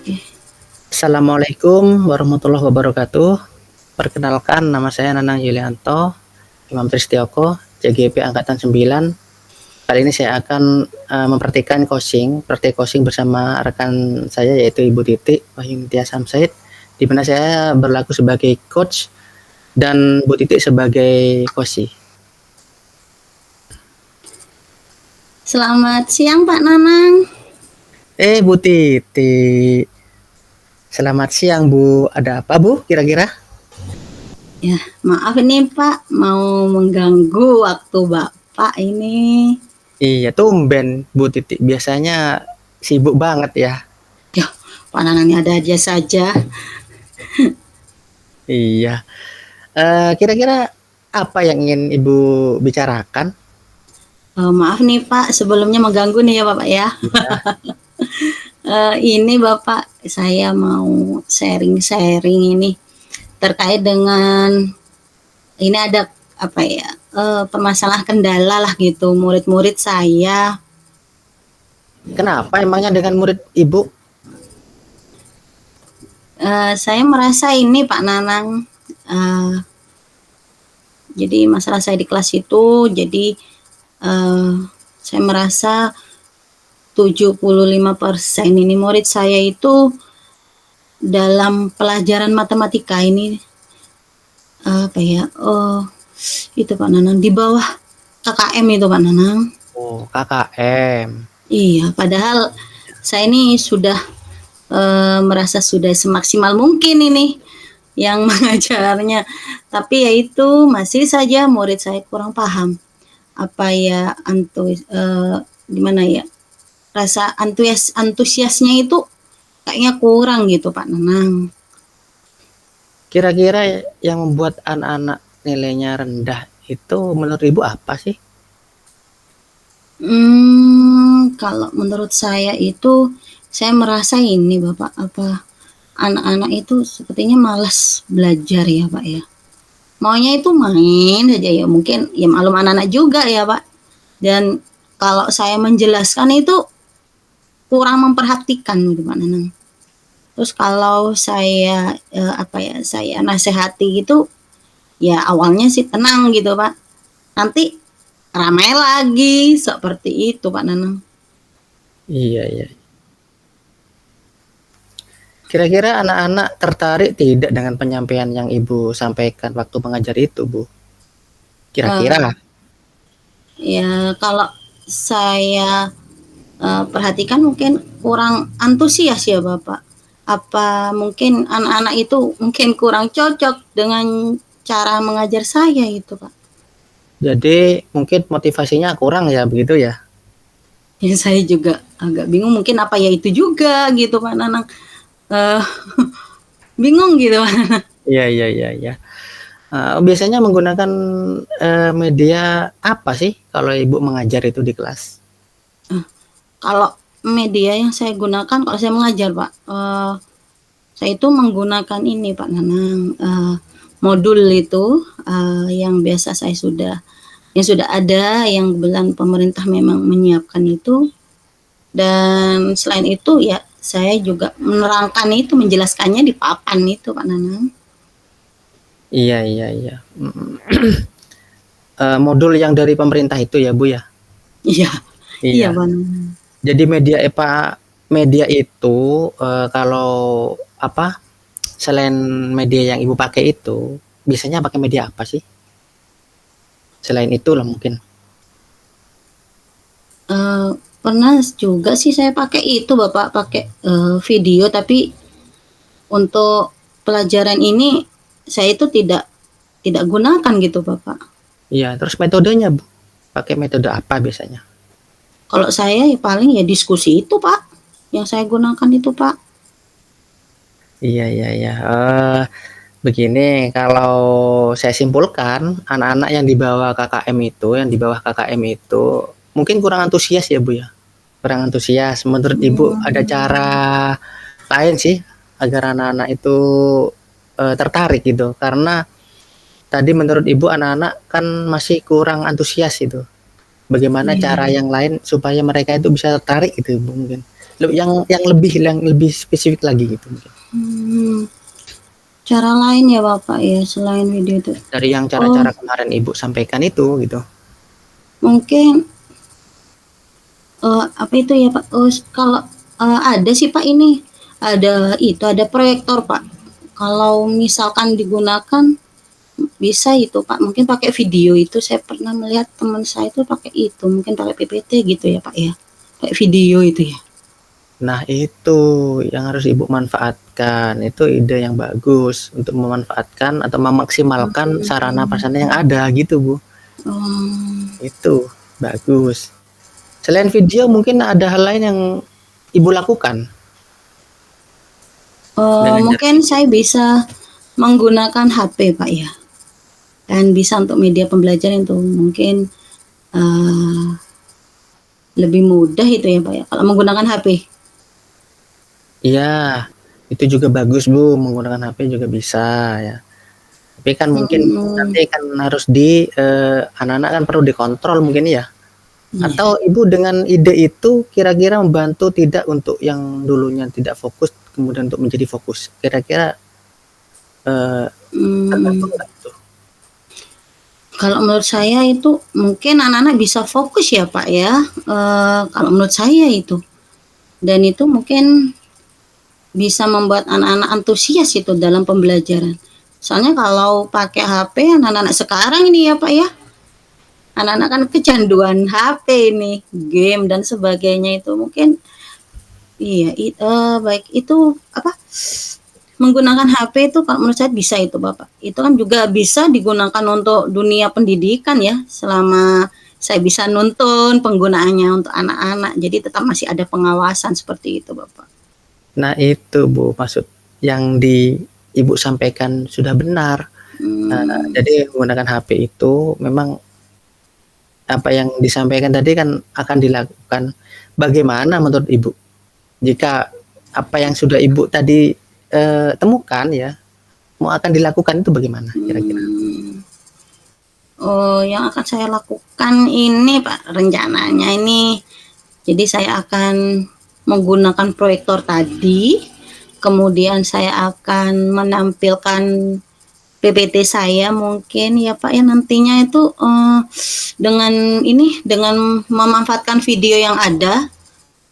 Oke. Assalamualaikum warahmatullahi wabarakatuh. Perkenalkan, nama saya Nanang Yulianto, Imam Tristioko, CGP Angkatan 9. Kali ini saya akan mempraktikkan praktik coaching bersama rekan saya yaitu Ibu Titi Wahyuntia Samsaid, di mana saya berlaku sebagai coach dan Bu Titi sebagai coach. Selamat siang Pak Nanang. Bu Titi, selamat siang Bu. Ada apa Bu kira-kira? Ya, maaf ini Pak, mau mengganggu waktu Bapak ini. Iya, tumben Bu Titi. Biasanya sibuk banget ya. Ya, Pak Nanang ini ada aja saja. Iya. Kira-kira apa yang ingin Ibu bicarakan? Maaf nih Pak, sebelumnya mengganggu nih ya Bapak ya. Ini Bapak, saya mau sharing-sharing ini terkait dengan ini ada apa ya, permasalahan kendala lah gitu murid-murid saya. Kenapa emangnya dengan murid Ibu? Saya merasa ini Pak Nanang, jadi masalah saya di kelas itu, jadi saya merasa 75% ini murid saya itu dalam pelajaran matematika ini apa ya, itu Pak Nanang di bawah KKM itu Pak Nanang. Oh, KKM. Iya, padahal saya ini sudah merasa sudah semaksimal mungkin ini yang mengajarnya, tapi ya itu masih saja murid saya kurang paham apa ya gimana ya, rasa antusiasnya itu kayaknya kurang gitu Pak Nanang. Kira-kira yang membuat anak-anak nilainya rendah itu menurut Ibu apa sih? Kalau menurut saya itu, saya merasa ini Bapak, apa, anak-anak itu sepertinya malas belajar ya Pak ya. Maunya itu main saja ya, mungkin ya maklum anak-anak juga ya Pak. Dan kalau saya menjelaskan itu kurang memperhatikan gitu Pak Nanang. Terus kalau saya saya nasihati gitu, ya awalnya sih tenang gitu Pak. Nanti ramai lagi seperti itu Pak Nanang. Iya, iya. Kira-kira anak-anak tertarik tidak dengan penyampaian yang Ibu sampaikan waktu mengajar itu, Bu? Kira-kira? Ya kalau saya perhatikan mungkin kurang antusias ya Bapak. Apa mungkin anak-anak itu mungkin kurang cocok dengan cara mengajar saya itu Pak. Jadi mungkin motivasinya kurang ya, begitu ya? Ya saya juga agak bingung, mungkin apa ya itu juga gitu Pak Nanang. Bingung gitu Pak Nanang. Iya, iya, iya, iya. Biasanya menggunakan media apa sih kalau Ibu mengajar itu di kelas? Kalau media yang saya gunakan kalau saya mengajar Pak, saya itu menggunakan ini Pak Nanang, modul itu yang biasa saya yang sudah ada, yang kebetulan pemerintah memang menyiapkan itu. Dan selain itu ya saya juga menerangkan itu, menjelaskannya di papan itu Pak Nanang. Iya, iya, iya. Modul yang dari pemerintah itu ya Bu ya? Iya, iya Iya. Pak Nanang. Jadi media itu kalau apa selain media yang Ibu pakai itu biasanya pakai media apa sih? Selain itulah mungkin. Pernah juga sih saya pakai itu Bapak, pakai video, tapi untuk pelajaran ini saya itu tidak gunakan gitu Bapak. Iya, terus metodenya Bu? Pakai metode apa biasanya? Kalau saya ya paling ya diskusi itu Pak, yang saya gunakan itu Pak. Iya, iya, iya. Begini, kalau saya simpulkan, anak-anak yang di bawah KKM itu mungkin kurang antusias ya Bu ya? Kurang antusias. Menurut Ibu ada cara lain sih agar anak-anak itu tertarik gitu? Karena tadi menurut Ibu anak-anak kan masih kurang antusias itu. Bagaimana cara Iya. yang lain supaya mereka itu bisa tertarik gitu Ibu mungkin? yang lebih spesifik lagi gitu mungkin. Hmm, cara lain ya Bapak ya selain video itu. Dari yang Oh, cara-cara kemarin Ibu sampaikan itu gitu. mungkin apa itu ya Pak? Oh, kalau ada sih Pak ini. Ada proyektor Pak. Kalau misalkan digunakan bisa itu Pak. Mungkin pakai video itu saya pernah melihat teman saya itu pakai itu, mungkin pakai PPT gitu ya Pak ya. Pakai video itu ya. Nah, itu yang harus Ibu manfaatkan. Itu ide yang bagus untuk memanfaatkan atau memaksimalkan sarana prasarana yang ada gitu, Bu. Oh, Itu bagus. Selain video mungkin ada hal lain yang Ibu lakukan dengan cara mungkin video. saya bisa menggunakan HP Pak ya. Dan bisa untuk media pembelajaran itu mungkin eh, lebih mudah itu ya Pak ya kalau menggunakan HP. Iya, itu juga bagus, Bu, menggunakan HP juga bisa ya. Tapi kan mungkin Hmm, nanti kan harus anak-anak kan perlu dikontrol mungkin ya. iya. Atau Ibu dengan ide itu kira-kira membantu tidak untuk yang dulunya tidak fokus kemudian untuk menjadi fokus? Kira-kira eh, terbantu Hmm, nggak itu? kalau menurut saya itu mungkin anak-anak bisa fokus ya Pak ya. Kalau menurut saya itu. Dan itu mungkin bisa membuat anak-anak antusias itu dalam pembelajaran. Soalnya kalau pakai HP anak-anak sekarang ini ya Pak ya, anak-anak kan kecanduan HP ini, game dan sebagainya itu mungkin iya baik itu apa menggunakan HP itu kalau menurut saya bisa itu Bapak. Itu kan juga bisa digunakan untuk dunia pendidikan ya selama saya bisa nonton penggunaannya untuk anak-anak. Jadi tetap masih ada pengawasan seperti itu Bapak. Nah itu Bu, maksud yang Ibu sampaikan sudah benar. Hmm, Jadi menggunakan HP itu memang apa yang disampaikan tadi kan akan dilakukan. Bagaimana menurut Ibu? Jika apa yang sudah Ibu tadi temukan ya, mau akan dilakukan itu bagaimana kira-kira? hmm. Oh, yang akan saya lakukan ini Pak rencananya ini. Jadi saya akan menggunakan proyektor tadi, kemudian saya akan menampilkan PPT saya mungkin ya Pak ya nantinya itu dengan memanfaatkan video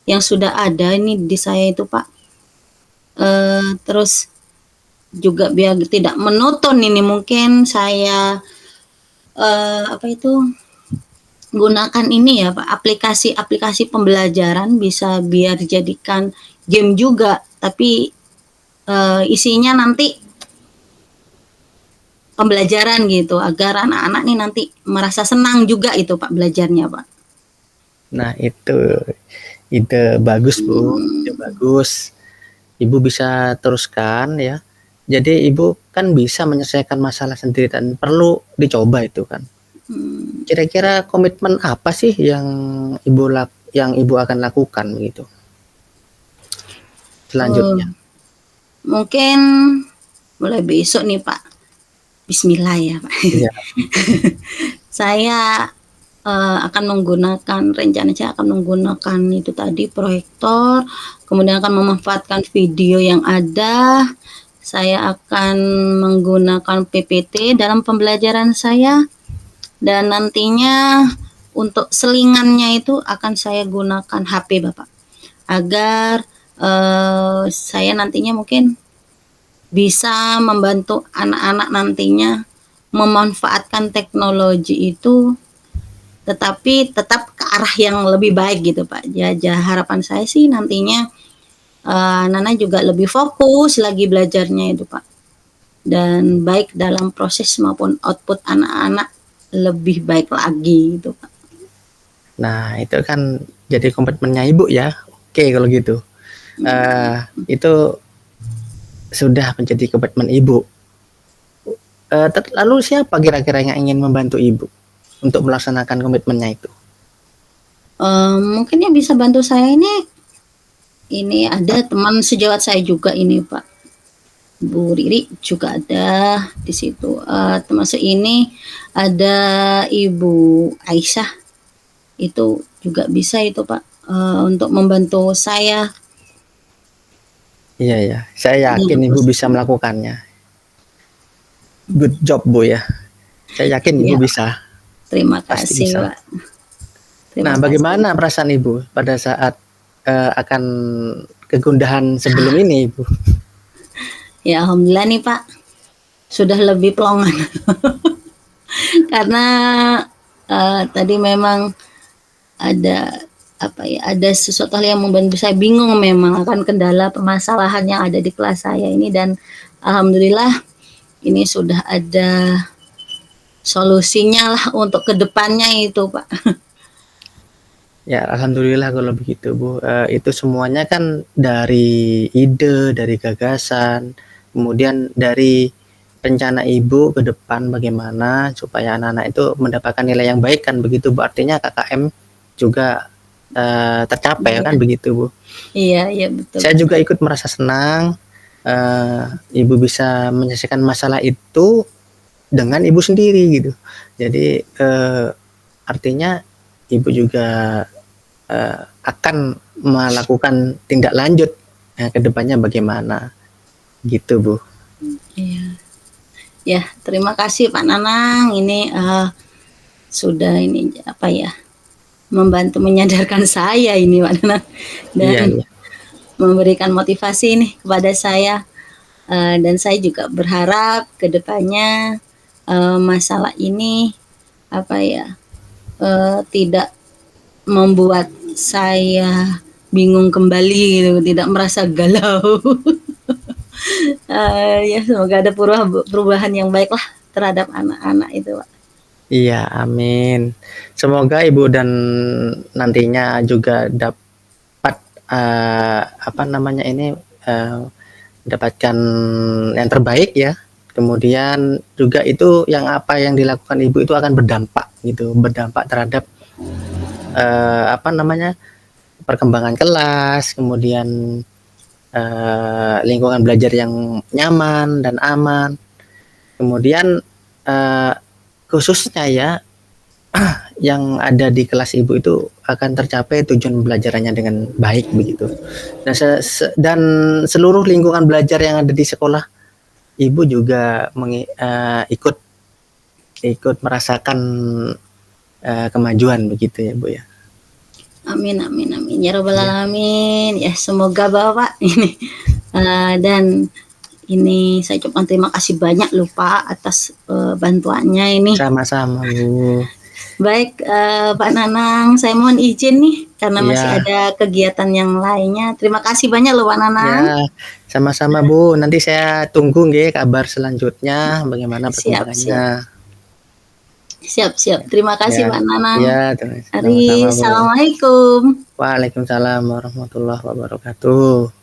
yang sudah ada ini di saya itu Pak. Terus juga biar tidak monoton ini mungkin saya apa itu gunakan ini ya Pak aplikasi-aplikasi pembelajaran bisa biar dijadikan game juga tapi isinya nanti pembelajaran gitu agar anak-anak nih nanti merasa senang juga itu Pak belajarnya Pak. Nah itu ide bagus Bu, ide Hmm, bagus. Ibu bisa teruskan ya. Jadi Ibu kan bisa menyelesaikan masalah sendiri dan perlu dicoba itu kan. hmm. Kira-kira komitmen apa sih yang Ibu akan lakukan gitu Oh, selanjutnya? mungkin mulai besok nih Pak. Bismillah ya Pak. Iya. Saya akan menggunakan rencana saya akan menggunakan itu tadi proyektor, kemudian akan memanfaatkan video yang ada. Saya akan menggunakan PPT dalam pembelajaran saya dan nantinya untuk selingannya itu akan saya gunakan HP Bapak agar saya nantinya mungkin bisa membantu anak-anak nantinya memanfaatkan teknologi itu tetapi tetap ke arah yang lebih baik gitu Pak. Harapan saya sih nantinya Nana juga lebih fokus lagi belajarnya itu Pak. Dan baik dalam proses maupun output anak-anak lebih baik lagi gitu Pak. Nah, itu kan jadi komitmennya Ibu ya. Oke kalau gitu. Hmm. Eh itu sudah menjadi komitmen Ibu. Lalu siapa kira-kira yang ingin membantu Ibu untuk melaksanakan komitmennya itu? Mungkin yang bisa bantu saya ini ada teman sejawat saya juga ini Pak. Bu Riri juga ada di situ. Termasuk ini ada Ibu Aisyah itu juga bisa itu Pak untuk membantu saya Iya ya, saya Iya, yakin Ibu Bos. bisa melakukannya. Good job, Bu, ya. Saya yakin Ibu Iya, bisa, terima pasti kasih, bisa. Pak. Nah, Terima kasih. bagaimana perasaan Ibu pada saat, akan kegundahan sebelum ini, Ibu? Ya, alhamdulillah nih, Pak, sudah lebih plongan. Karena, tadi memang ada, apa ya, ada sesuatu hal yang membuat saya bingung memang akan kendala permasalahan yang ada di kelas saya ini, dan alhamdulillah ini sudah ada solusinya lah untuk kedepannya itu, Pak. Ya, alhamdulillah kalau begitu, Bu. Itu semuanya kan dari ide, dari gagasan, kemudian dari rencana Ibu ke depan bagaimana supaya anak-anak itu mendapatkan nilai yang baik kan begitu, Bu. Artinya KKM juga tercapai kan Iya, begitu, Bu. iya, iya, betul, Saya juga betul. ikut merasa senang Ibu bisa menyelesaikan masalah itu dengan Ibu sendiri gitu. Jadi artinya Ibu juga akan melakukan tindak lanjut ke depannya bagaimana gitu, Bu. Iya. Ya, terima kasih Pak Nanang. Ini sudah ini apa ya? Membantu menyadarkan saya ini Pak Nanang Iya, dan iya. memberikan motivasi nih kepada saya. Dan saya juga berharap ke depannya masalah ini apa ya? Tidak membuat saya bingung kembali gitu, tidak merasa galau. Ya semoga ada perubahan yang baik lah terhadap anak-anak itu, Pak. Iya, amin. Semoga Ibu dan nantinya juga dapat apa namanya ini mendapatkan yang terbaik ya. Kemudian juga itu yang apa yang dilakukan Ibu itu akan berdampak gitu, berdampak terhadap apa namanya perkembangan kelas, kemudian lingkungan belajar yang nyaman dan aman. Kemudian khususnya ya yang ada di kelas Ibu itu akan tercapai tujuan belajarannya dengan baik begitu. Dan seluruh lingkungan belajar yang ada di sekolah Ibu juga ikut merasakan kemajuan begitu ya, Bu, ya. Amin, amin, amin. Ya Rabbal Iya. Alamin. Ya semoga Bapak ini dan ini saya ucapkan terima kasih banyak loh Pak atas bantuannya ini. Sama-sama, Bu. Baik Pak Nanang, saya mohon izin nih karena masih Iya. ada kegiatan yang lainnya. Terima kasih banyak loh Pak Nanang. Ya, sama-sama, Bu. Nanti saya tunggu nggih kabar selanjutnya bagaimana Siap, siap. perkembangannya. Siap, siap. Terima kasih Ya. Pak Nanang. Ya, Mari, sama-sama, Bu. Assalamualaikum. Waalaikumsalam warahmatullahi wabarakatuh.